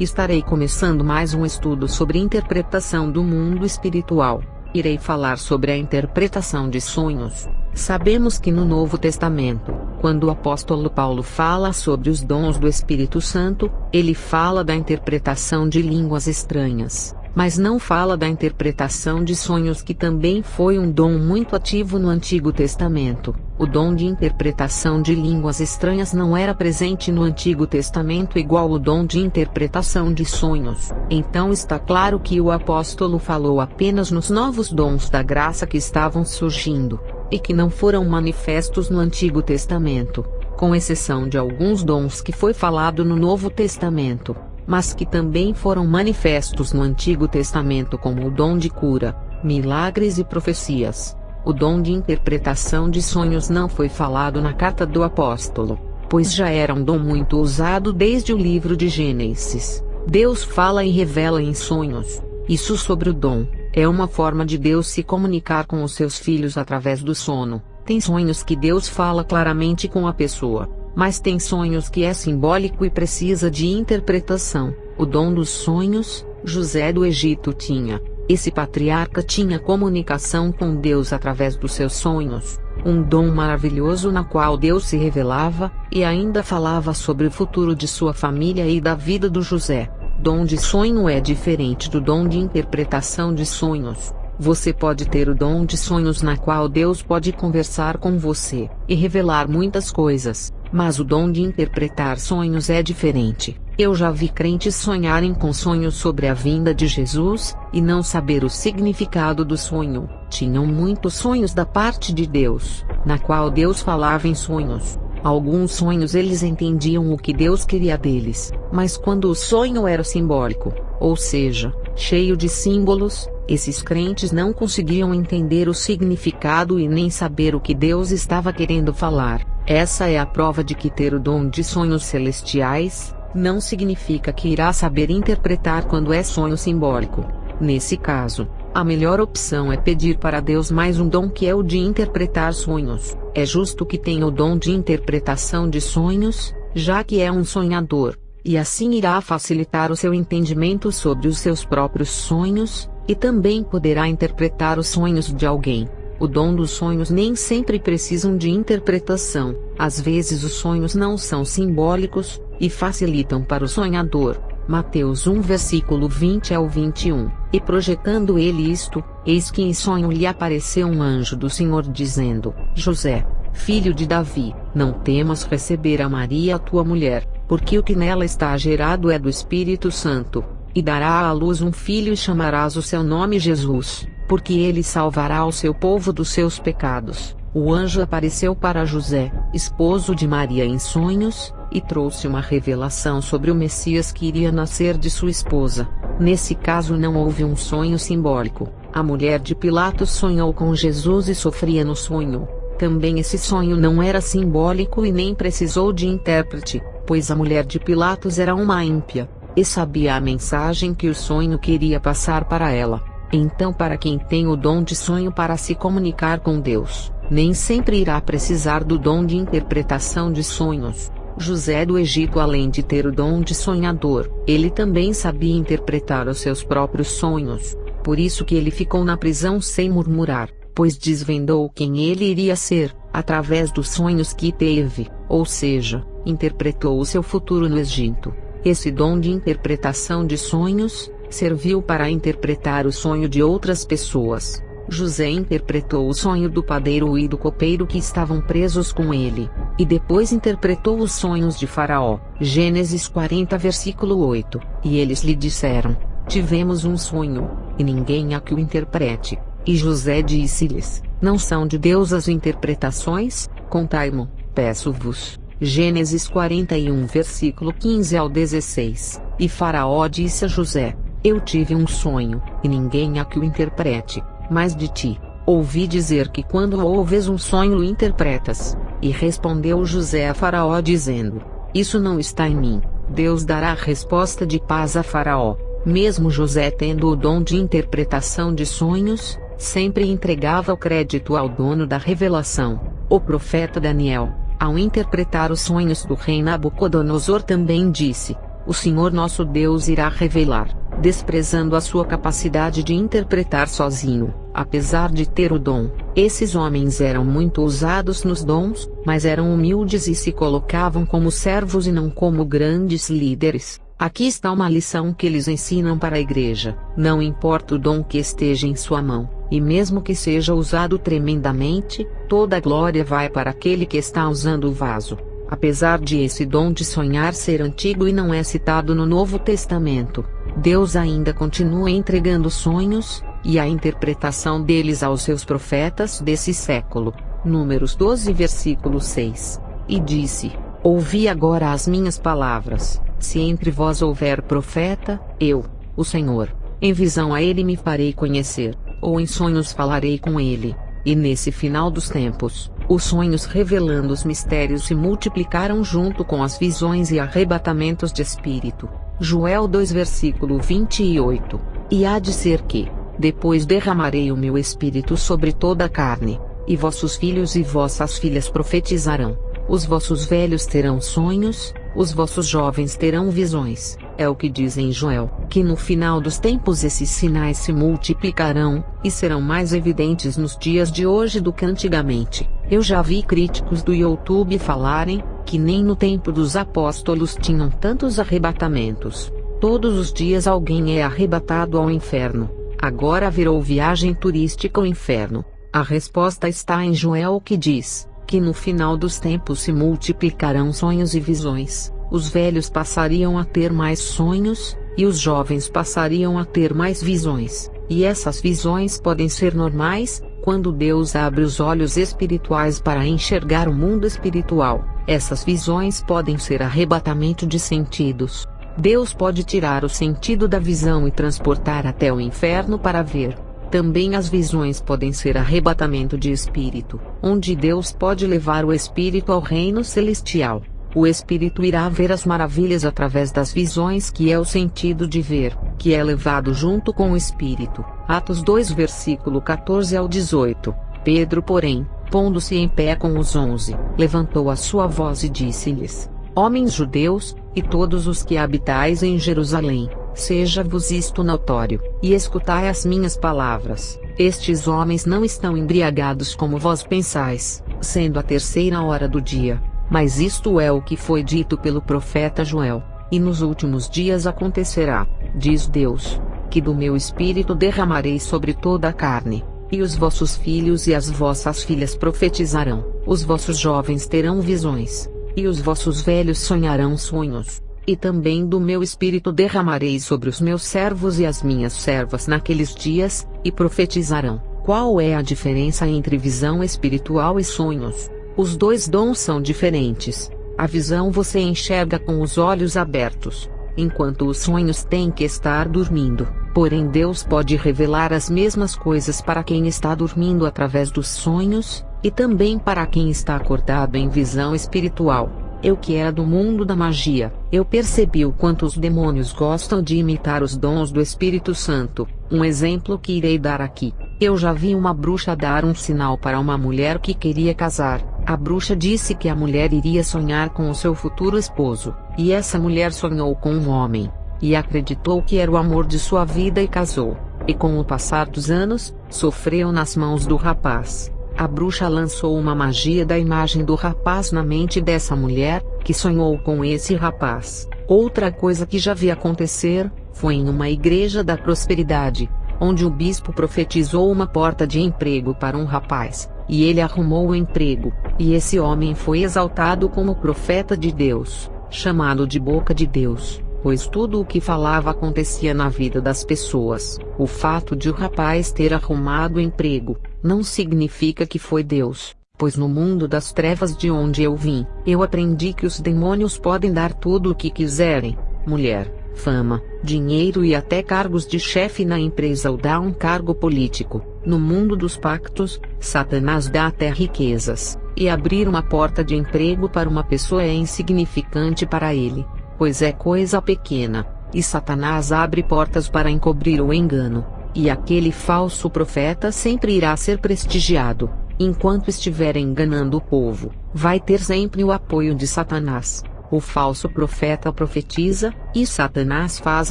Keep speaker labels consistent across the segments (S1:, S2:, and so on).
S1: Estarei começando mais um estudo sobre interpretação do mundo espiritual. Irei falar sobre a interpretação de sonhos. Sabemos que no Novo Testamento, quando o apóstolo Paulo fala sobre os dons do Espírito Santo, ele fala da interpretação de línguas estranhas, mas não fala da interpretação de sonhos, que também foi um dom muito ativo no Antigo Testamento. O dom de interpretação de línguas estranhas não era presente no Antigo Testamento igual o dom de interpretação de sonhos. Então está claro que o apóstolo falou apenas nos novos dons da graça que estavam surgindo, e que não foram manifestos no Antigo Testamento, com exceção de alguns dons que foi falado no Novo Testamento, mas que também foram manifestos no Antigo Testamento, como o dom de cura, milagres e profecias. O dom de interpretação de sonhos não foi falado na carta do apóstolo, pois já era um dom muito usado desde o livro de Gênesis. Deus fala e revela em sonhos. Isso sobre o dom. É uma forma de Deus se comunicar com os seus filhos através do sono. Tem sonhos que Deus fala claramente com a pessoa, mas tem sonhos que é simbólico e precisa de interpretação. O dom dos sonhos, José do Egito tinha. Esse patriarca tinha comunicação com Deus através dos seus sonhos, um dom maravilhoso na qual Deus se revelava, e ainda falava sobre o futuro de sua família e da vida do José. Dom de sonho é diferente do dom de interpretação de sonhos. Você pode ter o dom de sonhos na qual Deus pode conversar com você e revelar muitas coisas, mas o dom de interpretar sonhos é diferente. Eu já vi crentes sonharem com sonhos sobre a vinda de Jesus, e não saber o significado do sonho. Tinham muitos sonhos da parte de Deus, na qual Deus falava em sonhos. Alguns sonhos eles entendiam o que Deus queria deles, mas quando o sonho era simbólico, ou seja, cheio de símbolos, esses crentes não conseguiam entender o significado e nem saber o que Deus estava querendo falar. Essa é a prova de que ter o dom de sonhos celestiais não significa que irá saber interpretar quando é sonho simbólico. Nesse caso, a melhor opção é pedir para Deus mais um dom, que é o de interpretar sonhos. É justo que tenha o dom de interpretação de sonhos, já que é um sonhador, e assim irá facilitar o seu entendimento sobre os seus próprios sonhos, e também poderá interpretar os sonhos de alguém. O dom dos sonhos nem sempre precisam de interpretação. Às vezes os sonhos não são simbólicos, e facilitam para o sonhador. Mateus 1 versículo 20 ao 21. E projetando ele isto, eis que em sonho lhe apareceu um anjo do Senhor dizendo: José, filho de Davi, não temas receber a Maria tua mulher, porque o que nela está gerado é do Espírito Santo, e dará à luz um filho e chamarás o seu nome Jesus, porque ele salvará o seu povo dos seus pecados. O anjo apareceu para José, esposo de Maria, em sonhos, e trouxe uma revelação sobre o Messias que iria nascer de sua esposa. Nesse caso não houve um sonho simbólico. A mulher de Pilatos sonhou com Jesus e sofria no sonho. Também esse sonho não era simbólico e nem precisou de intérprete, pois a mulher de Pilatos era uma ímpia, e sabia a mensagem que o sonho queria passar para ela. Então, para quem tem o dom de sonho para se comunicar com Deus, nem sempre irá precisar do dom de interpretação de sonhos. José do Egito, além de ter o dom de sonhador, ele também sabia interpretar os seus próprios sonhos. Por isso que ele ficou na prisão sem murmurar, pois desvendou quem ele iria ser, através dos sonhos que teve, ou seja, interpretou o seu futuro no Egito. Esse dom de interpretação de sonhos serviu para interpretar o sonho de outras pessoas. José interpretou o sonho do padeiro e do copeiro que estavam presos com ele, e depois interpretou os sonhos de Faraó. Gênesis 40 versículo 8. E eles lhe disseram: tivemos um sonho, e ninguém há que o interprete. E José disse-lhes: não são de Deus as interpretações? Contai-mo, peço-vos. Gênesis 41 versículo 15 ao 16. E Faraó disse a José: eu tive um sonho, e ninguém há que o interprete, mas de ti ouvi dizer que quando ouves um sonho o interpretas. E respondeu José a Faraó dizendo: isso não está em mim. Deus dará resposta de paz a Faraó. Mesmo José tendo o dom de interpretação de sonhos, sempre entregava o crédito ao dono da revelação, o profeta Daniel. Ao interpretar os sonhos do rei Nabucodonosor, também disse: o Senhor nosso Deus irá revelar, desprezando a sua capacidade de interpretar sozinho, apesar de ter o dom. Esses homens eram muito ousados nos dons, mas eram humildes e se colocavam como servos e não como grandes líderes. Aqui está uma lição que eles ensinam para a igreja: não importa o dom que esteja em sua mão, e mesmo que seja usado tremendamente, toda a glória vai para aquele que está usando o vaso. Apesar de esse dom de sonhar ser antigo e não é citado no Novo Testamento, Deus ainda continua entregando sonhos, e a interpretação deles aos seus profetas desse século. Números 12 versículo 6. E disse: ouvi agora as minhas palavras. Se entre vós houver profeta, eu, o Senhor, em visão a ele me farei conhecer, ou em sonhos falarei com ele. E nesse final dos tempos, os sonhos revelando os mistérios se multiplicaram junto com as visões e arrebatamentos de espírito. Joel 2 versículo 28. E há de ser que, depois derramarei o meu espírito sobre toda a carne, e vossos filhos e vossas filhas profetizarão. Os vossos velhos terão sonhos, os vossos jovens terão visões. É o que diz em Joel, que no final dos tempos esses sinais se multiplicarão, e serão mais evidentes nos dias de hoje do que antigamente. Eu já vi críticos do YouTube falarem, que nem no tempo dos apóstolos tinham tantos arrebatamentos. Todos os dias alguém é arrebatado ao inferno. Agora virou viagem turística ao inferno. A resposta está em Joel, que diz que no final dos tempos se multiplicarão sonhos e visões. Os velhos passariam a ter mais sonhos, e os jovens passariam a ter mais visões. E essas visões podem ser normais, quando Deus abre os olhos espirituais para enxergar o mundo espiritual. Essas visões podem ser arrebatamento de sentidos. Deus pode tirar o sentido da visão e transportar até o inferno para ver. Também as visões podem ser arrebatamento de espírito, onde Deus pode levar o espírito ao reino celestial. O espírito irá ver as maravilhas através das visões, que é o sentido de ver, que é levado junto com o espírito. Atos 2 versículo 14 ao 18. Pedro, porém, pondo-se em pé com os 11, levantou a sua voz e disse-lhes: homens judeus, e todos os que habitais em Jerusalém, seja-vos isto notório, e escutai as minhas palavras. Estes homens não estão embriagados como vós pensais, sendo a 3ª hora do dia. Mas isto é o que foi dito pelo profeta Joel: e nos últimos dias acontecerá, diz Deus, que do meu espírito derramarei sobre toda a carne, e os vossos filhos e as vossas filhas profetizarão, os vossos jovens terão visões, e os vossos velhos sonharão sonhos. E também do meu espírito derramarei sobre os meus servos e as minhas servas naqueles dias, e profetizarão. Qual é a diferença entre visão espiritual e sonhos? Os dois dons são diferentes. A visão você enxerga com os olhos abertos, enquanto os sonhos têm que estar dormindo. Porém Deus pode revelar as mesmas coisas para quem está dormindo através dos sonhos, e também para quem está acordado em visão espiritual. Eu, que era do mundo da magia, eu percebi o quanto os demônios gostam de imitar os dons do Espírito Santo. Um exemplo que irei dar aqui. Eu já vi uma bruxa dar um sinal para uma mulher que queria casar. A bruxa disse que a mulher iria sonhar com o seu futuro esposo, e essa mulher sonhou com um homem, e acreditou que era o amor de sua vida e casou. E com o passar dos anos, sofreu nas mãos do rapaz. A bruxa lançou uma magia da imagem do rapaz na mente dessa mulher, que sonhou com esse rapaz. Outra coisa que já vi acontecer, foi em uma igreja da prosperidade, onde o bispo profetizou uma porta de emprego para um rapaz, e ele arrumou o emprego, e esse homem foi exaltado como profeta de Deus, chamado de boca de Deus, pois tudo o que falava acontecia na vida das pessoas. O fato de o rapaz ter arrumado o emprego, não significa que foi Deus, pois no mundo das trevas de onde eu vim, eu aprendi que os demônios podem dar tudo o que quiserem: mulher, fama, dinheiro e até cargos de chefe na empresa ou dar um cargo político. No mundo dos pactos, Satanás dá até riquezas, e abrir uma porta de emprego para uma pessoa é insignificante para ele, pois é coisa pequena, e Satanás abre portas para encobrir o engano. E aquele falso profeta sempre irá ser prestigiado. Enquanto estiver enganando o povo, vai ter sempre o apoio de Satanás. O falso profeta profetiza, e Satanás faz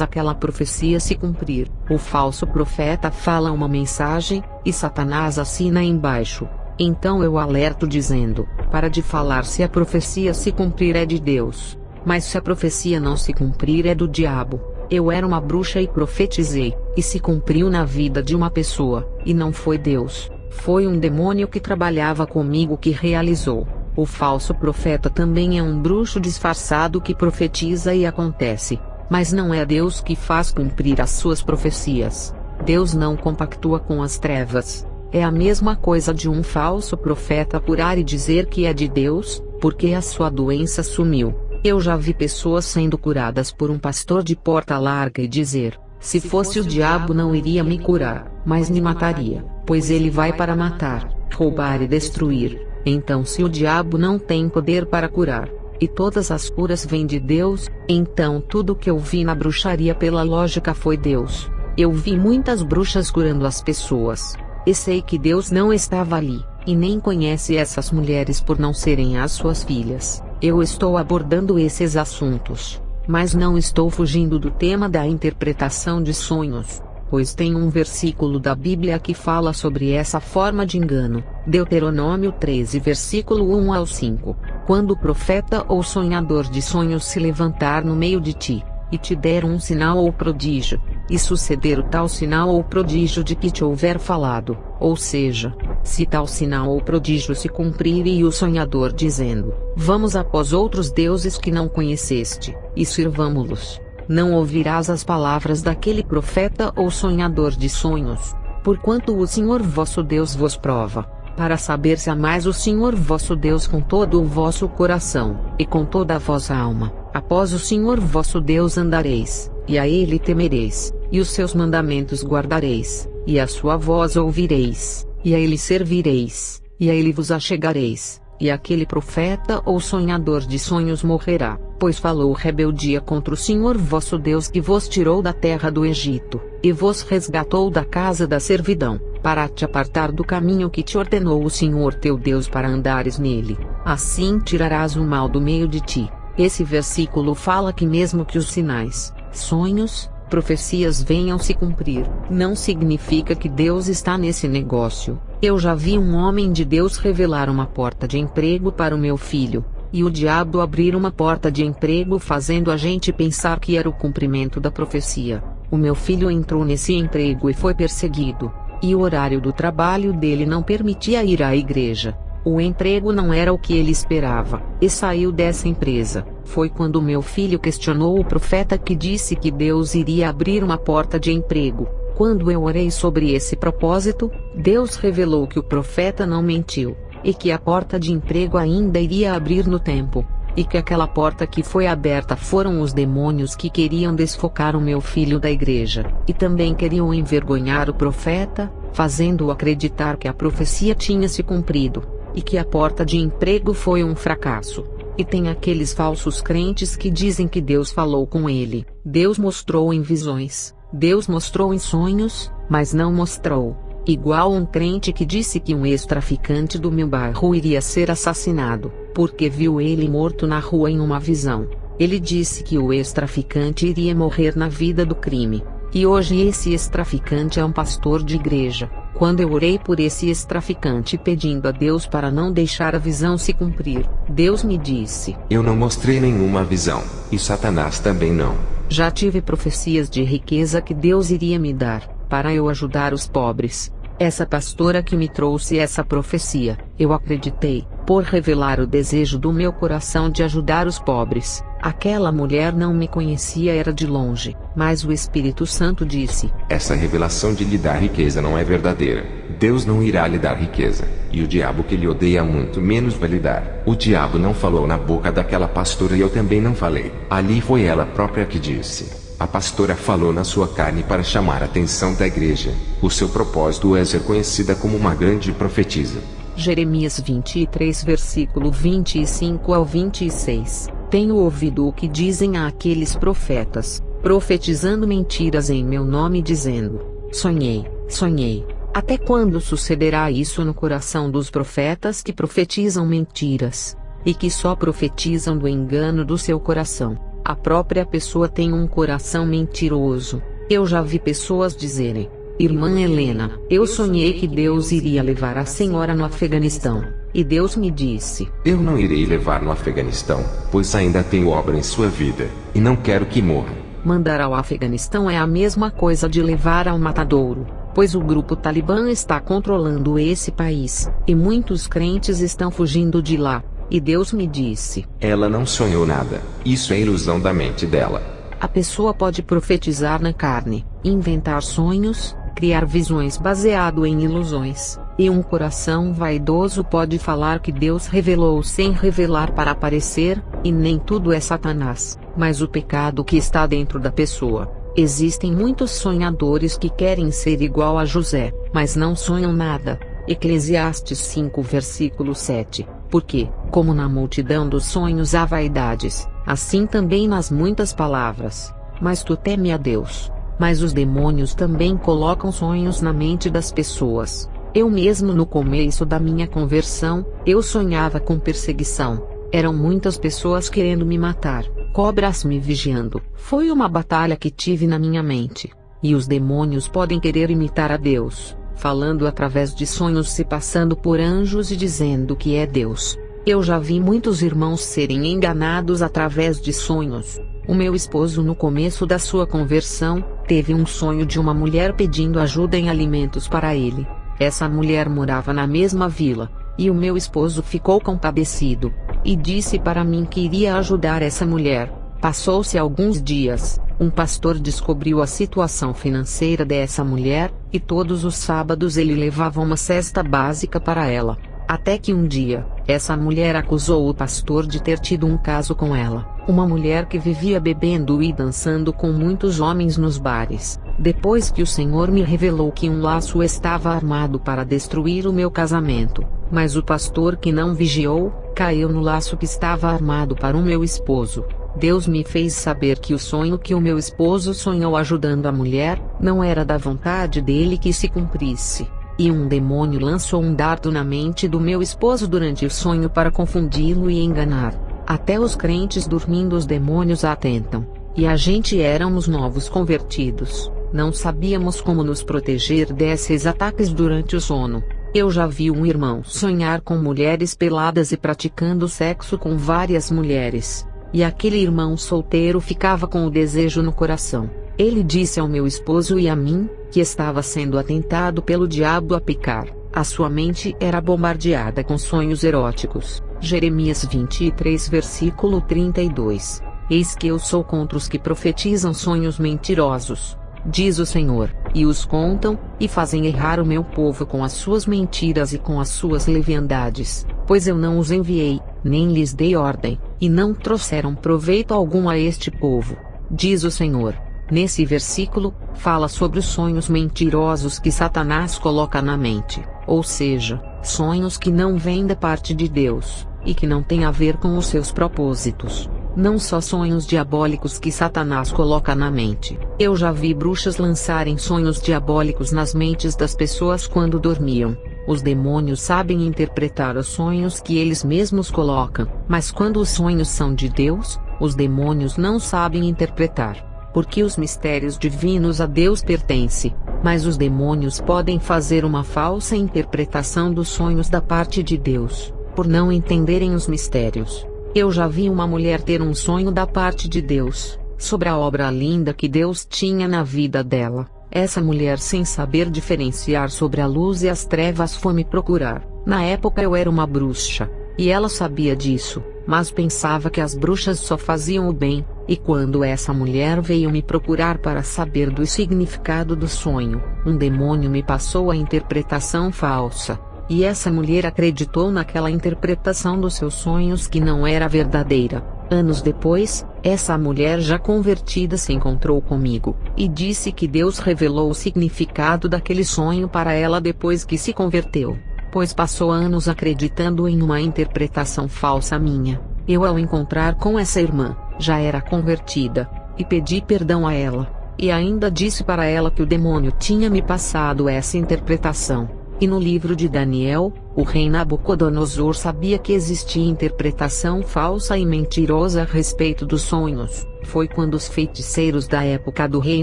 S1: aquela profecia se cumprir. O falso profeta fala uma mensagem, e Satanás assina embaixo. Então eu alerto dizendo: para de falar se a profecia se cumprir é de Deus. Mas se a profecia não se cumprir é do diabo. Eu era uma bruxa e profetizei, e se cumpriu na vida de uma pessoa, e não foi Deus, foi um demônio que trabalhava comigo que realizou. O falso profeta também é um bruxo disfarçado que profetiza e acontece. Mas não é Deus que faz cumprir as suas profecias. Deus não compactua com as trevas. É a mesma coisa de um falso profeta curar e dizer que é de Deus, porque a sua doença sumiu. Eu já vi pessoas sendo curadas por um pastor de porta larga e dizer: se fosse o diabo não iria me curar, mas me mataria, pois ele vai para matar, roubar e destruir. Então se o diabo não tem poder para curar, e todas as curas vêm de Deus, então tudo que eu vi na bruxaria pela lógica foi Deus. Eu vi muitas bruxas curando as pessoas. E sei que Deus não estava ali, e nem conhece essas mulheres por não serem as suas filhas. Eu estou abordando esses assuntos, mas não estou fugindo do tema da interpretação de sonhos, pois tem um versículo da Bíblia que fala sobre essa forma de engano. Deuteronômio 13 versículo 1 ao 5. Quando o profeta ou sonhador de sonhos se levantar no meio de ti, e te der um sinal ou prodígio, e suceder o tal sinal ou prodígio de que te houver falado, ou seja, se tal sinal ou prodígio se cumprir e o sonhador dizendo: vamos após outros deuses que não conheceste, e sirvamo-los, não ouvirás as palavras daquele profeta ou sonhador de sonhos, porquanto o Senhor vosso Deus vos prova, para saber se amais o Senhor vosso Deus com todo o vosso coração, e com toda a vossa alma. Após o Senhor vosso Deus andareis, e a Ele temereis, e os seus mandamentos guardareis, e a sua voz ouvireis, e a Ele servireis, e a Ele vos achegareis, e aquele profeta ou sonhador de sonhos morrerá, pois falou rebeldia contra o Senhor vosso Deus que vos tirou da terra do Egito, e vos resgatou da casa da servidão, para te apartar do caminho que te ordenou o Senhor teu Deus para andares nele. Assim tirarás o mal do meio de ti. Esse versículo fala que mesmo que os sinais, sonhos, profecias venham se cumprir, não significa que Deus está nesse negócio. Eu já vi um homem de Deus revelar uma porta de emprego para o meu filho, e o diabo abrir uma porta de emprego fazendo a gente pensar que era o cumprimento da profecia. O meu filho entrou nesse emprego e foi perseguido, e o horário do trabalho dele não permitia ir à igreja. O emprego não era o que ele esperava, e saiu dessa empresa. Foi quando meu filho questionou o profeta que disse que Deus iria abrir uma porta de emprego. Quando eu orei sobre esse propósito, Deus revelou que o profeta não mentiu, e que a porta de emprego ainda iria abrir no tempo, e que aquela porta que foi aberta foram os demônios que queriam desfocar o meu filho da igreja, e também queriam envergonhar o profeta, fazendo-o acreditar que a profecia tinha se cumprido, e que a porta de emprego foi um fracasso. E tem aqueles falsos crentes que dizem que Deus falou com ele, Deus mostrou em visões, Deus mostrou em sonhos, mas não mostrou. Igual um crente que disse que um ex-traficante do meu bairro iria ser assassinado, porque viu ele morto na rua em uma visão. Ele disse que o ex-traficante iria morrer na vida do crime. E hoje esse ex-traficante é um pastor de igreja. Quando eu orei por esse ex-traficante pedindo a Deus para não deixar a visão se cumprir, Deus me disse:
S2: eu não mostrei nenhuma visão, e Satanás também não.
S1: Já tive profecias de riqueza que Deus iria me dar, para eu ajudar os pobres. Essa pastora que me trouxe essa profecia, eu acreditei, por revelar o desejo do meu coração de ajudar os pobres. Aquela mulher não me conhecia, era de longe, mas o Espírito Santo disse:
S2: essa revelação de lhe dar riqueza não é verdadeira. Deus não irá lhe dar riqueza, e o diabo que lhe odeia muito menos vai lhe dar. O diabo não falou na boca daquela pastora e eu também não falei. Ali foi ela própria que disse. A pastora falou na sua carne para chamar a atenção da igreja. O seu propósito é ser conhecida como uma grande profetisa.
S1: Jeremias 23 versículo 25 ao 26. Tenho ouvido o que dizem aqueles profetas, profetizando mentiras em meu nome dizendo: sonhei, sonhei. Até quando sucederá isso no coração dos profetas que profetizam mentiras? e que só profetizam do engano do seu coração. A própria pessoa tem um coração mentiroso. Eu já vi pessoas dizerem: Irmã Helena, eu sonhei que Deus iria levar a senhora no Afeganistão. E Deus me disse:
S2: Eu não irei levar no Afeganistão, pois ainda tenho obra em sua vida, e não quero que morra.
S1: Mandar ao Afeganistão é a mesma coisa de levar ao matadouro, pois o grupo Talibã está controlando esse país, e muitos crentes estão fugindo de lá. E Deus me disse:
S2: Ela não sonhou nada, isso é ilusão da mente dela.
S1: A pessoa pode profetizar na carne, inventar sonhos, criar visões baseado em ilusões, e um coração vaidoso pode falar que Deus revelou sem revelar para aparecer, e nem tudo é Satanás, mas o pecado que está dentro da pessoa. Existem muitos sonhadores que querem ser igual a José, mas não sonham nada. Eclesiastes 5 versículo 7. Porque, como na multidão dos sonhos há vaidades, assim também nas muitas palavras. Mas tu teme a Deus. Mas os demônios também colocam sonhos na mente das pessoas. Eu mesmo no começo da minha conversão, eu sonhava com perseguição. Eram muitas pessoas querendo me matar, cobras me vigiando. Foi uma batalha que tive na minha mente. E os demônios podem querer imitar a Deus, falando através de sonhos, se passando por anjos e dizendo que é Deus. Eu já vi muitos irmãos serem enganados através de sonhos. O meu esposo, no começo da sua conversão, teve um sonho de uma mulher pedindo ajuda em alimentos para ele. Essa mulher morava na mesma vila, e o meu esposo ficou compadecido, e disse para mim que iria ajudar essa mulher. Passou-se alguns dias, um pastor descobriu a situação financeira dessa mulher, e todos os sábados ele levava uma cesta básica para ela. Até que um dia, essa mulher acusou o pastor de ter tido um caso com ela, uma mulher que vivia bebendo e dançando com muitos homens nos bares. Depois que o Senhor me revelou que um laço estava armado para destruir o meu casamento, mas o pastor que não vigiou, caiu no laço que estava armado para o meu esposo. Deus me fez saber que o sonho que o meu esposo sonhou ajudando a mulher, não era da vontade dele que se cumprisse. E um demônio lançou um dardo na mente do meu esposo durante o sonho para confundi-lo e enganar. Até os crentes dormindo os demônios atentam. E a gente éramos novos convertidos, não sabíamos como nos proteger desses ataques durante o sono. Eu já vi um irmão sonhar com mulheres peladas e praticando sexo com várias mulheres. E aquele irmão solteiro ficava com o desejo no coração. Ele disse ao meu esposo e a mim, que estava sendo atentado pelo diabo a picar. A sua mente era bombardeada com sonhos eróticos. Jeremias 23 versículo 32. Eis que eu sou contra os que profetizam sonhos mentirosos, diz o Senhor, e os contam, e fazem errar o meu povo com as suas mentiras e com as suas leviandades, pois eu não os enviei, nem lhes dei ordem, e não trouxeram proveito algum a este povo, diz o Senhor. Nesse versículo, fala sobre os sonhos mentirosos que Satanás coloca na mente, ou seja, sonhos que não vêm da parte de Deus, e que não têm a ver com os seus propósitos. Não só sonhos diabólicos que Satanás coloca na mente. Eu já vi bruxas lançarem sonhos diabólicos nas mentes das pessoas quando dormiam. Os demônios sabem interpretar os sonhos que eles mesmos colocam, mas quando os sonhos são de Deus, os demônios não sabem interpretar. Porque os mistérios divinos a Deus pertencem, mas os demônios podem fazer uma falsa interpretação dos sonhos da parte de Deus, por não entenderem os mistérios. Eu já vi uma mulher ter um sonho da parte de Deus, sobre a obra linda que Deus tinha na vida dela. Essa mulher, sem saber diferenciar sobre a luz e as trevas, foi me procurar. Na época eu era uma bruxa, e ela sabia disso, mas pensava que as bruxas só faziam o bem. E quando essa mulher veio me procurar para saber do significado do sonho, um demônio me passou a interpretação falsa. E essa mulher acreditou naquela interpretação dos seus sonhos que não era verdadeira. Anos depois, essa mulher já convertida se encontrou comigo, e disse que Deus revelou o significado daquele sonho para ela depois que se converteu, pois passou anos acreditando em uma interpretação falsa minha. Eu, ao encontrar com essa irmã, já era convertida, e pedi perdão a ela, e ainda disse para ela que o demônio tinha me passado essa interpretação. E no livro de Daniel, o rei Nabucodonosor sabia que existia interpretação falsa e mentirosa a respeito dos sonhos. Foi quando os feiticeiros da época do rei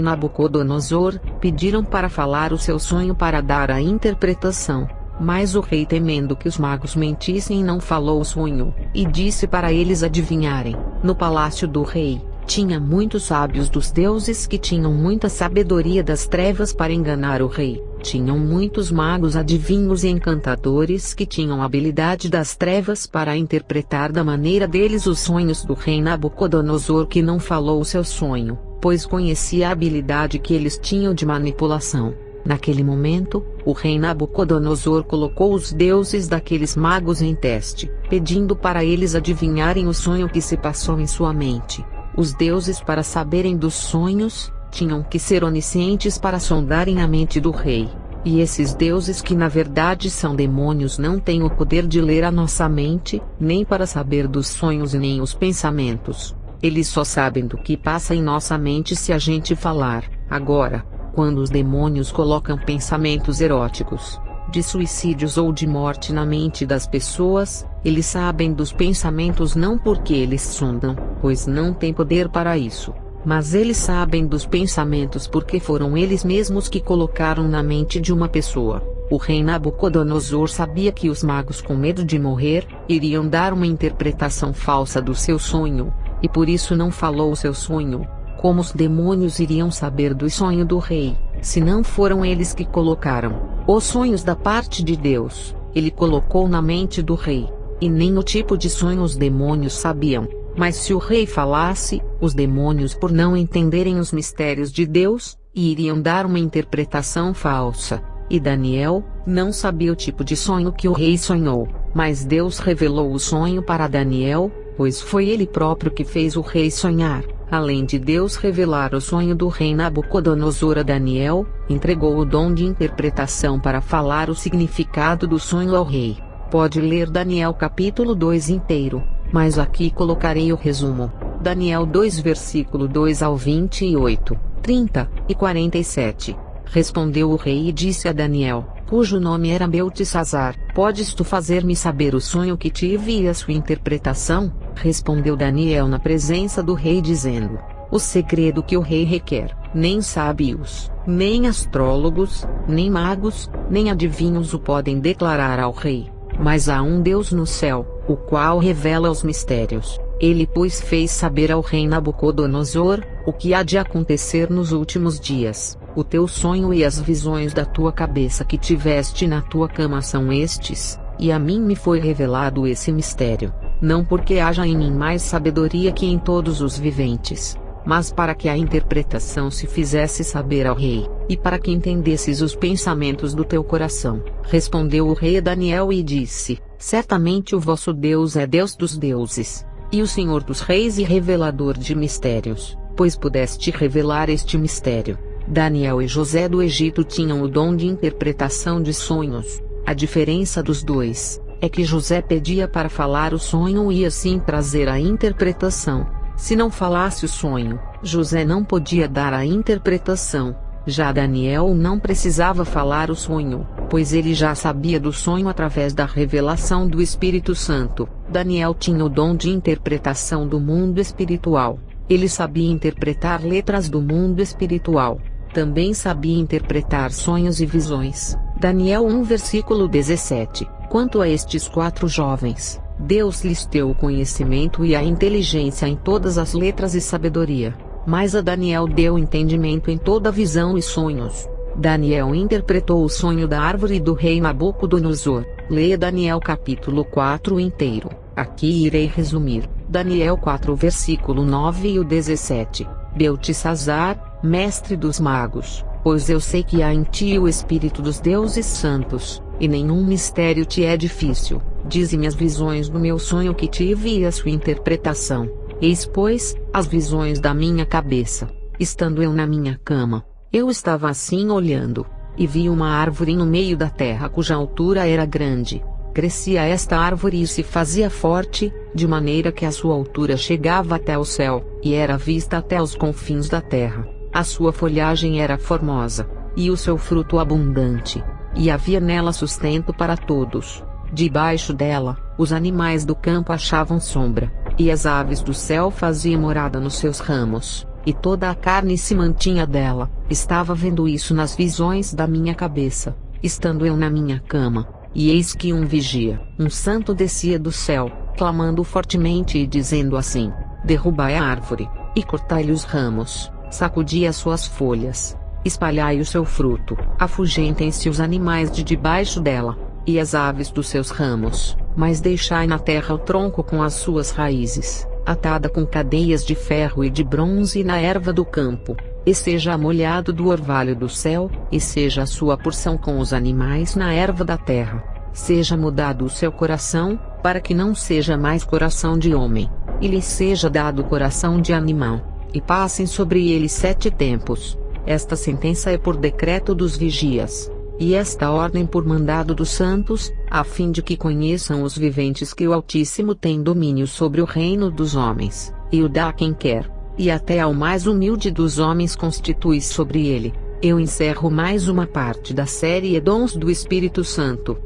S1: Nabucodonosor pediram para falar o seu sonho para dar a interpretação. Mas o rei, temendo que os magos mentissem, não falou o sonho, e disse para eles adivinharem. No palácio do rei, tinha muitos sábios dos deuses que tinham muita sabedoria das trevas para enganar o rei. Tinham muitos magos, adivinhos e encantadores que tinham habilidade das trevas para interpretar da maneira deles os sonhos do rei Nabucodonosor, que não falou o seu sonho, pois conhecia a habilidade que eles tinham de manipulação. Naquele momento, o rei Nabucodonosor colocou os deuses daqueles magos em teste, pedindo para eles adivinharem o sonho que se passou em sua mente. Os deuses, para saberem dos sonhos, tinham que ser oniscientes para sondarem a mente do rei. E esses deuses, que na verdade são demônios, não têm o poder de ler a nossa mente, nem para saber dos sonhos e nem os pensamentos. Eles só sabem do que passa em nossa mente se a gente falar. Agora, quando os demônios colocam pensamentos eróticos, de suicídios ou de morte na mente das pessoas, eles sabem dos pensamentos não porque eles sondam, pois não têm poder para isso, mas eles sabem dos pensamentos porque foram eles mesmos que colocaram na mente de uma pessoa. O rei Nabucodonosor sabia que os magos, com medo de morrer, iriam dar uma interpretação falsa do seu sonho, e por isso não falou o seu sonho. Como os demônios iriam saber do sonho do rei, se não foram eles que colocaram os sonhos da parte de Deus? Ele colocou na mente do rei, e nem o tipo de sonho os demônios sabiam. Mas se o rei falasse, os demônios, por não entenderem os mistérios de Deus, iriam dar uma interpretação falsa. E Daniel não sabia o tipo de sonho que o rei sonhou, mas Deus revelou o sonho para Daniel, pois foi ele próprio que fez o rei sonhar. Além de Deus revelar o sonho do rei Nabucodonosor a Daniel, entregou o dom de interpretação para falar o significado do sonho ao rei. Pode ler Daniel capítulo 2 inteiro, mas aqui colocarei o resumo. Daniel 2 versículo 2 ao 28, 30 e 47. Respondeu o rei e disse a Daniel, cujo nome era Beltesazar: podes tu fazer-me saber o sonho que tive e a sua interpretação? Respondeu Daniel na presença do rei, dizendo: o segredo que o rei requer, nem sábios, nem astrólogos, nem magos, nem adivinhos o podem declarar ao rei, mas há um Deus no céu, o qual revela os mistérios. Ele, pois, fez saber ao rei Nabucodonosor o que há de acontecer nos últimos dias. O teu sonho e as visões da tua cabeça que tiveste na tua cama são estes, e a mim me foi revelado esse mistério, não porque haja em mim mais sabedoria que em todos os viventes, mas para que a interpretação se fizesse saber ao rei, e para que entendesses os pensamentos do teu coração. Respondeu o rei a Daniel e disse: certamente o vosso Deus é Deus dos deuses, e o Senhor dos reis e revelador de mistérios, pois pudeste revelar este mistério. Daniel e José do Egito tinham o dom de interpretação de sonhos. A diferença dos dois é que José pedia para falar o sonho e assim trazer a interpretação. Se não falasse o sonho, José não podia dar a interpretação. Já Daniel não precisava falar o sonho, pois ele já sabia do sonho através da revelação do Espírito Santo. Daniel tinha o dom de interpretação do mundo espiritual. Ele sabia interpretar letras do mundo espiritual. Também sabia interpretar sonhos e visões. Daniel 1 versículo 17. Quanto a estes 4 jovens, Deus lhes deu o conhecimento e a inteligência em todas as letras e sabedoria. Mas a Daniel deu entendimento em toda visão e sonhos. Daniel interpretou o sonho da árvore do rei Nabucodonosor. Leia Daniel capítulo 4 inteiro. Aqui irei resumir. Daniel 4 versículo 9 e o 17. Beltesazar, mestre dos magos, pois eu sei que há em ti o espírito dos deuses santos, e nenhum mistério te é difícil. Dize-me as visões do meu sonho que tive e a sua interpretação. Eis, pois, as visões da minha cabeça. Estando eu na minha cama, eu estava assim olhando, e vi uma árvore no meio da terra cuja altura era grande. Crescia esta árvore e se fazia forte, de maneira que a sua altura chegava até o céu, e era vista até os confins da terra. A sua folhagem era formosa, e o seu fruto abundante. e havia nela sustento para todos. Debaixo dela, os animais do campo achavam sombra, e as aves do céu faziam morada nos seus ramos, e toda a carne se mantinha dela. Estava vendo isso nas visões da minha cabeça, estando eu na minha cama, e eis que um vigia, um santo descia do céu, clamando fortemente e dizendo assim: derrubai a árvore, e cortai-lhe os ramos, sacudi as suas folhas, espalhai o seu fruto, afugentem-se os animais de debaixo dela, e as aves dos seus ramos, mas deixai na terra o tronco com as suas raízes, atada com cadeias de ferro e de bronze na erva do campo, e seja amolhado do orvalho do céu, e seja a sua porção com os animais na erva da terra. Seja mudado o seu coração, para que não seja mais coração de homem, e lhe seja dado coração de animal, e passem sobre ele 7 tempos. Esta sentença é por decreto dos vigias, e esta ordem por mandado dos santos, a fim de que conheçam os viventes que o Altíssimo tem domínio sobre o reino dos homens, e o dá a quem quer, e até ao mais humilde dos homens constitui sobre ele. Eu encerro mais uma parte da série Dons do Espírito Santo.